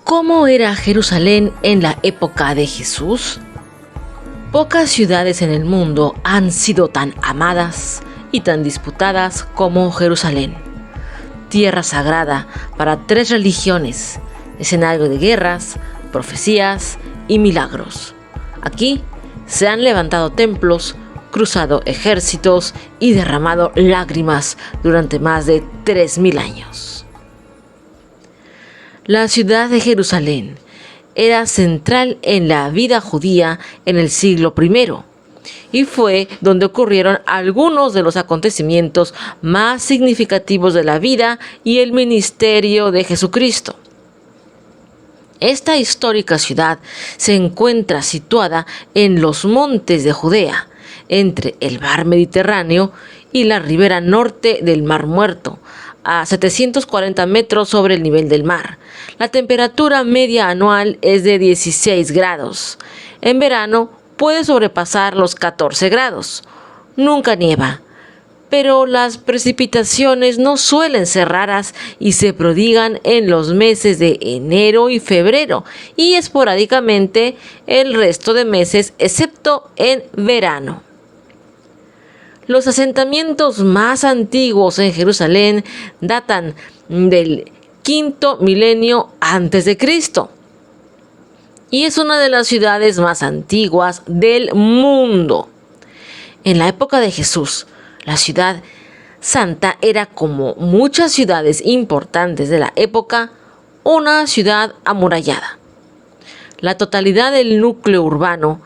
¿Cómo era Jerusalén en la época de Jesús? Pocas ciudades en el mundo han sido tan amadas y tan disputadas como Jerusalén. Tierra sagrada para 3 religiones, escenario de guerras, profecías y milagros. Aquí se han levantado templos, cruzado ejércitos y derramado lágrimas durante más de 3000 años. La ciudad de Jerusalén era central en la vida judía en el siglo I y fue donde ocurrieron algunos de los acontecimientos más significativos de la vida y el ministerio de Jesucristo. Esta histórica ciudad se encuentra situada en los montes de Judea, entre el mar Mediterráneo y la ribera norte del Mar Muerto, a 740 metros sobre el nivel del mar. La temperatura media anual es de 16 grados. En verano puede sobrepasar los 14 grados. Nunca nieva, pero las precipitaciones no suelen ser raras y se prodigan en los meses de enero y febrero y esporádicamente el resto de meses, excepto en verano. Los asentamientos más antiguos en Jerusalén datan del quinto milenio antes de Cristo y es una de las ciudades más antiguas del mundo. En la época de Jesús, la ciudad santa era, como muchas ciudades importantes de la época, una ciudad amurallada. La totalidad del núcleo urbano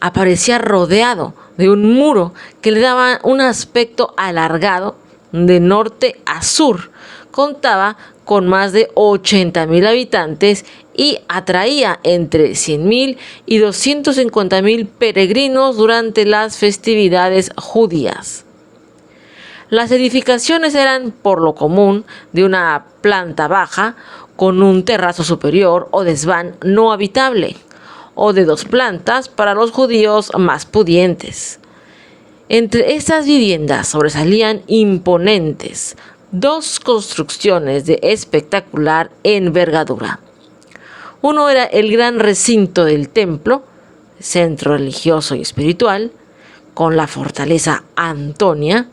aparecía rodeado de un muro que le daba un aspecto alargado de norte a sur. Contaba con más de 80.000 habitantes y atraía entre 100.000 y 250.000 peregrinos durante las festividades judías. Las edificaciones eran por lo común de una planta baja con un terrazo superior o desván no habitable, o de 2 plantas para los judíos más pudientes. Entre estas viviendas sobresalían imponentes 2 construcciones de espectacular envergadura. Uno era el gran recinto del templo, centro religioso y espiritual, con la fortaleza Antonia,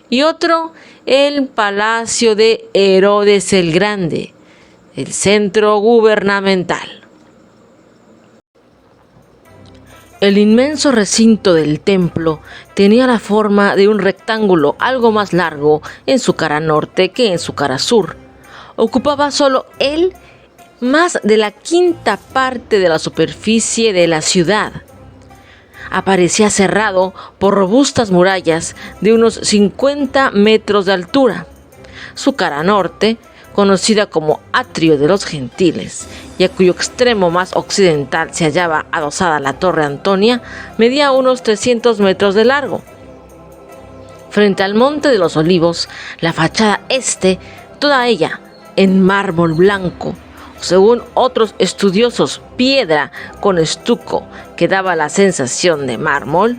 y otro el palacio de Herodes el Grande, el centro gubernamental. El inmenso recinto del templo tenía la forma de un rectángulo algo más largo en su cara norte que en su cara sur. Ocupaba solo él más de la 1/5 parte de la superficie de la ciudad. Aparecía cerrado por robustas murallas de unos 50 metros de altura. Su cara norte, conocida como Atrio de los Gentiles, y a cuyo extremo más occidental se hallaba adosada la Torre Antonia, medía unos 300 metros de largo. Frente al Monte de los Olivos, la fachada este, toda ella en mármol blanco, según otros estudiosos, piedra con estuco que daba la sensación de mármol,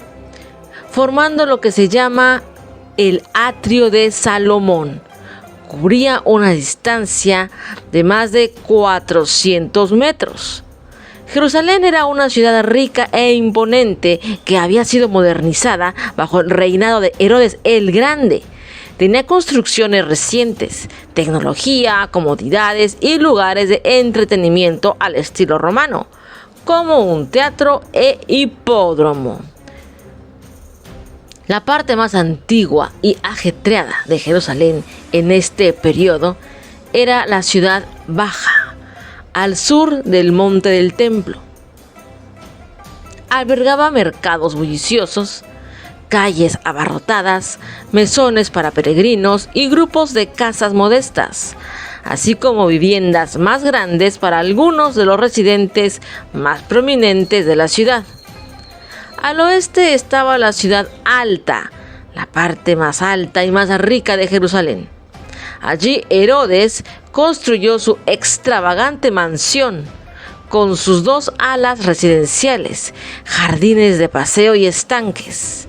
formando lo que se llama el Atrio de Salomón. Cubría una distancia de más de 400 metros. Jerusalén era una ciudad rica e imponente que había sido modernizada bajo el reinado de Herodes el Grande. Tenía construcciones recientes, tecnología, comodidades y lugares de entretenimiento al estilo romano, como un teatro e hipódromo. La parte más antigua y ajetreada de Jerusalén en este periodo era la ciudad baja, al sur del Monte del Templo. Albergaba mercados bulliciosos, calles abarrotadas, mesones para peregrinos y grupos de casas modestas, así como viviendas más grandes para algunos de los residentes más prominentes de la ciudad. Al oeste estaba la ciudad alta, la parte más alta y más rica de Jerusalén. Allí Herodes construyó su extravagante mansión, con sus 2 alas residenciales, jardines de paseo y estanques.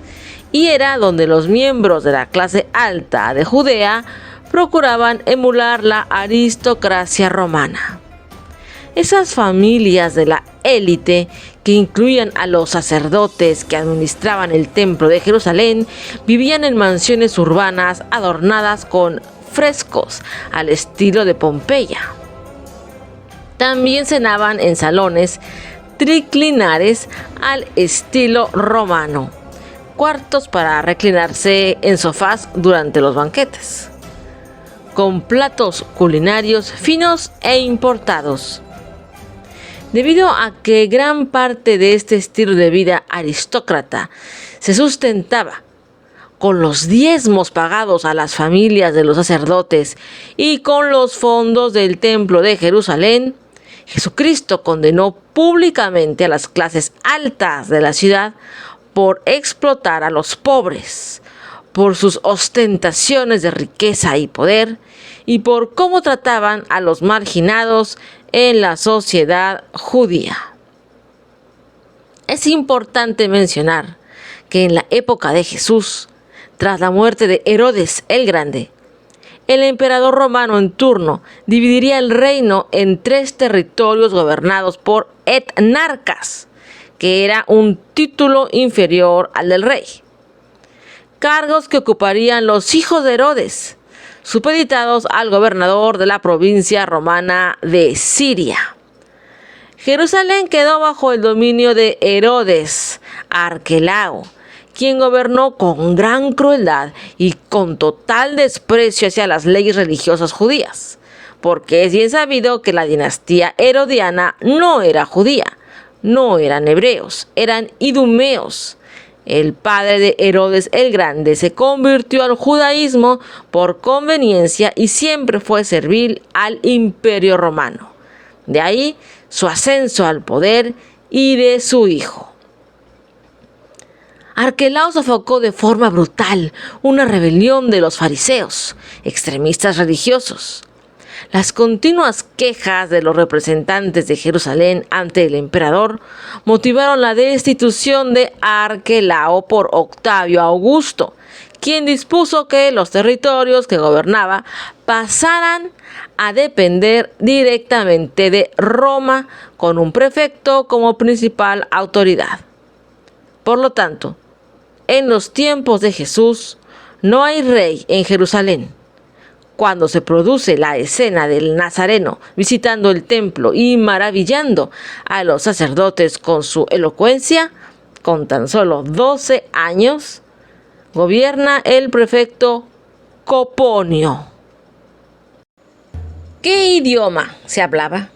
y era donde los miembros de la clase alta de Judea procuraban emular la aristocracia romana. Esas familias de la élite, que incluían a los sacerdotes que administraban el templo de Jerusalén, vivían en mansiones urbanas adornadas con frescos al estilo de Pompeya. También cenaban en salones triclinares al estilo romano, cuartos para reclinarse en sofás durante los banquetes, con platos culinarios finos e importados. Debido a que gran parte de este estilo de vida aristócrata se sustentaba con los diezmos pagados a las familias de los sacerdotes y con los fondos del templo de Jerusalén, Jesucristo condenó públicamente a las clases altas de la ciudad por explotar a los pobres, por sus ostentaciones de riqueza y poder, y por cómo trataban a los marginados en la sociedad judía. Es importante mencionar que en la época de Jesús, tras la muerte de Herodes el Grande, el emperador romano en turno dividiría el reino en 3 territorios gobernados por etnarcas, que era un título inferior al del rey. Cargos que ocuparían los hijos de Herodes, supeditados al gobernador de la provincia romana de Siria. Jerusalén quedó bajo el dominio de Herodes Arquelao, quien gobernó con gran crueldad y con total desprecio hacia las leyes religiosas judías, porque es bien sabido que la dinastía herodiana no era judía, no eran hebreos, eran idumeos. El padre de Herodes el Grande se convirtió al judaísmo por conveniencia y siempre fue servil al imperio romano. De ahí su ascenso al poder y de su hijo. Arquelao sofocó de forma brutal una rebelión de los fariseos, extremistas religiosos. Las continuas quejas de los representantes de Jerusalén ante el emperador motivaron la destitución de Arquelao por Octavio Augusto, quien dispuso que los territorios que gobernaba pasaran a depender directamente de Roma, con un prefecto como principal autoridad. Por lo tanto, en los tiempos de Jesús no hay rey en Jerusalén. Cuando se produce la escena del Nazareno visitando el templo y maravillando a los sacerdotes con su elocuencia, con tan solo 12 años, gobierna el prefecto Coponio. ¿Qué idioma se hablaba?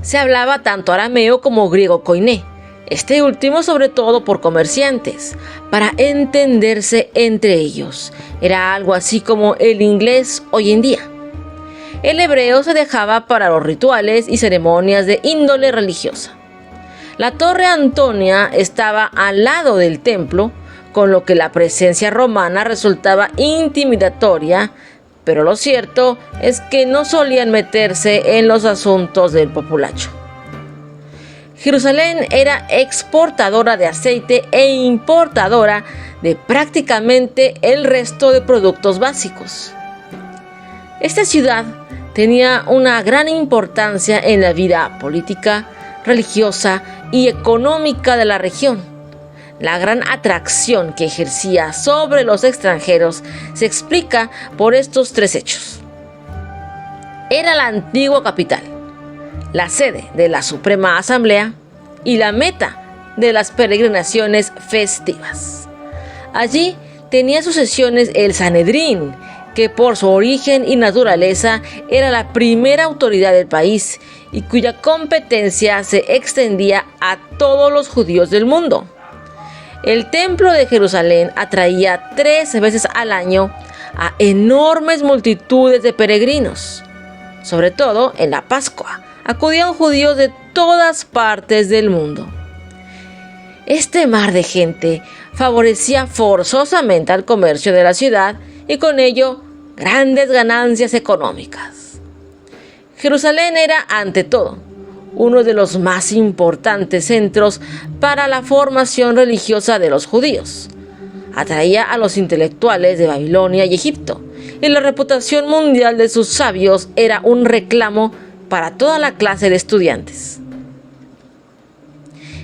Se hablaba tanto arameo como griego koiné, este último sobre todo por comerciantes, para entenderse entre ellos. Era algo así como el inglés hoy en día. El hebreo se dejaba para los rituales y ceremonias de índole religiosa. La Torre Antonia estaba al lado del templo, con lo que la presencia romana resultaba intimidatoria, pero lo cierto es que no solían meterse en los asuntos del populacho. Jerusalén era exportadora de aceite e importadora de prácticamente el resto de productos básicos. Esta ciudad tenía una gran importancia en la vida política, religiosa y económica de la región. La gran atracción que ejercía sobre los extranjeros se explica por estos 3 hechos. Era la antigua capital, la sede de la Suprema Asamblea y la meta de las peregrinaciones festivas. Allí tenía sus sesiones el Sanedrín, que por su origen y naturaleza era la primera autoridad del país y cuya competencia se extendía a todos los judíos del mundo. El templo de Jerusalén atraía 3 veces al año a enormes multitudes de peregrinos. Sobre todo en la Pascua, acudían judíos de todas partes del mundo. Este mar de gente favorecía forzosamente al comercio de la ciudad y con ello grandes ganancias económicas. Jerusalén era, ante todo, uno de los más importantes centros para la formación religiosa de los judíos, atraía a los intelectuales de Babilonia y Egipto, y la reputación mundial de sus sabios era un reclamo para toda la clase de estudiantes.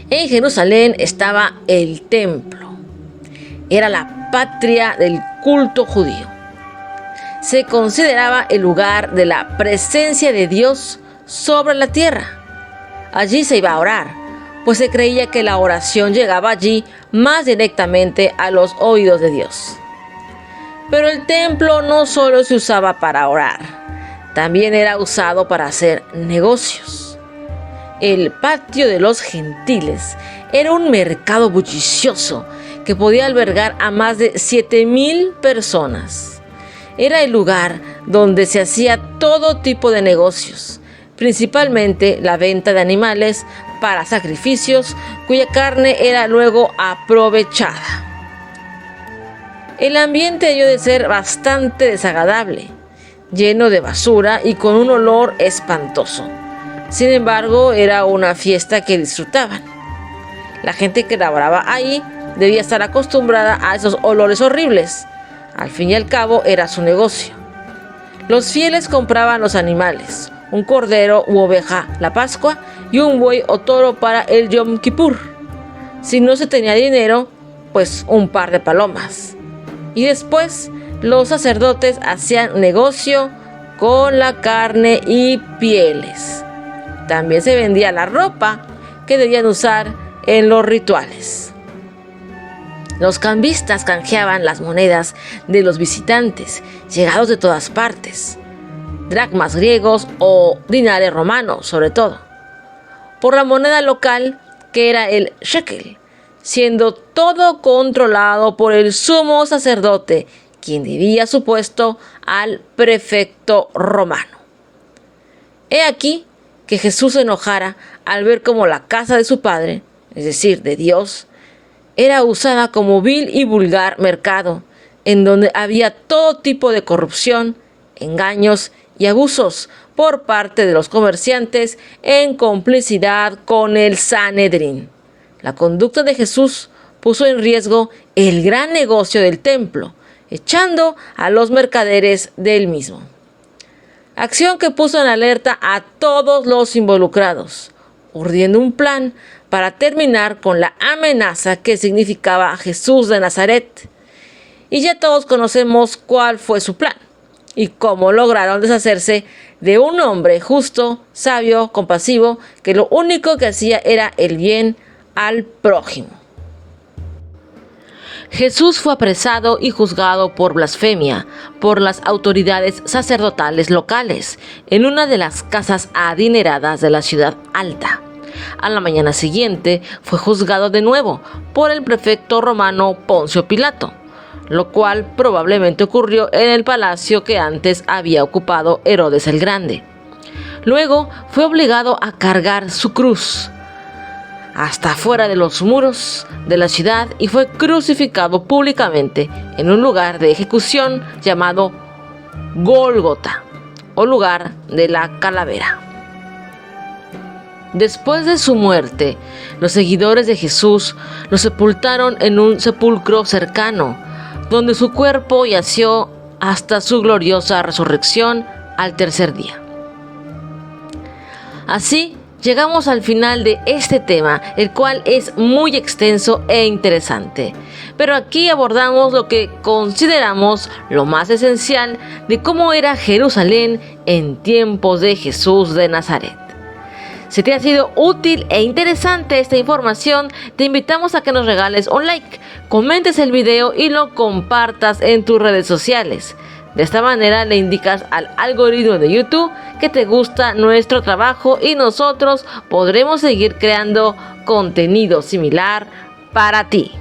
En Jerusalén estaba el templo. Era la patria del culto judío. Se consideraba el lugar de la presencia de Dios sobre la tierra. Allí se iba a orar, pues se creía que la oración llegaba allí más directamente a los oídos de Dios. Pero el templo no solo se usaba para orar, también era usado para hacer negocios. El patio de los gentiles era un mercado bullicioso que podía albergar a más de 7,000 personas. Era el lugar donde se hacía todo tipo de negocios, principalmente la venta de animales para sacrificios, cuya carne era luego aprovechada. El ambiente debió de ser bastante desagradable, lleno de basura y con un olor espantoso. Sin embargo, era una fiesta que disfrutaban. La gente que laboraba ahí debía estar acostumbrada a esos olores horribles. Al fin y al cabo, era su negocio. Los fieles compraban los animales, un cordero u oveja la Pascua y un buey o toro para el Yom Kippur. Si no se tenía dinero, pues un par de palomas. Y después los sacerdotes hacían negocio con la carne y pieles. También se vendía la ropa que debían usar en los rituales. Los cambistas canjeaban las monedas de los visitantes, llegados de todas partes, dracmas griegos o dinares romanos sobre todo, por la moneda local que era el shekel, siendo todo controlado por el sumo sacerdote, quien debía su puesto al prefecto romano. He aquí que Jesús se enojara al ver cómo la casa de su Padre, es decir, de Dios, era usada como vil y vulgar mercado, en donde había todo tipo de corrupción, engaños y abusos por parte de los comerciantes en complicidad con el Sanedrín. La conducta de Jesús puso en riesgo el gran negocio del templo, echando a los mercaderes del mismo. Acción que puso en alerta a todos los involucrados, urdiendo un plan para terminar con la amenaza que significaba Jesús de Nazaret. Y ya todos conocemos cuál fue su plan y cómo lograron deshacerse de un hombre justo, sabio, compasivo, que lo único que hacía era el bien al prójimo. Jesús fue apresado y juzgado por blasfemia por las autoridades sacerdotales locales en una de las casas adineradas de la ciudad alta. A la mañana siguiente fue juzgado de nuevo por el prefecto romano Poncio Pilato, lo cual probablemente ocurrió en el palacio que antes había ocupado Herodes el Grande. Luego fue obligado a cargar su cruz hasta fuera de los muros de la ciudad y fue crucificado públicamente en un lugar de ejecución llamado Gólgota, o lugar de la calavera. Después de su muerte, los seguidores de Jesús lo sepultaron en un sepulcro cercano, donde su cuerpo yació hasta su gloriosa resurrección al tercer día. Así, llegamos al final de este tema, el cual es muy extenso e interesante. Pero aquí abordamos lo que consideramos lo más esencial de cómo era Jerusalén en tiempos de Jesús de Nazaret. Si te ha sido útil e interesante esta información, te invitamos a que nos regales un like, comentes el video y lo compartas en tus redes sociales. De esta manera le indicas al algoritmo de YouTube que te gusta nuestro trabajo y nosotros podremos seguir creando contenido similar para ti.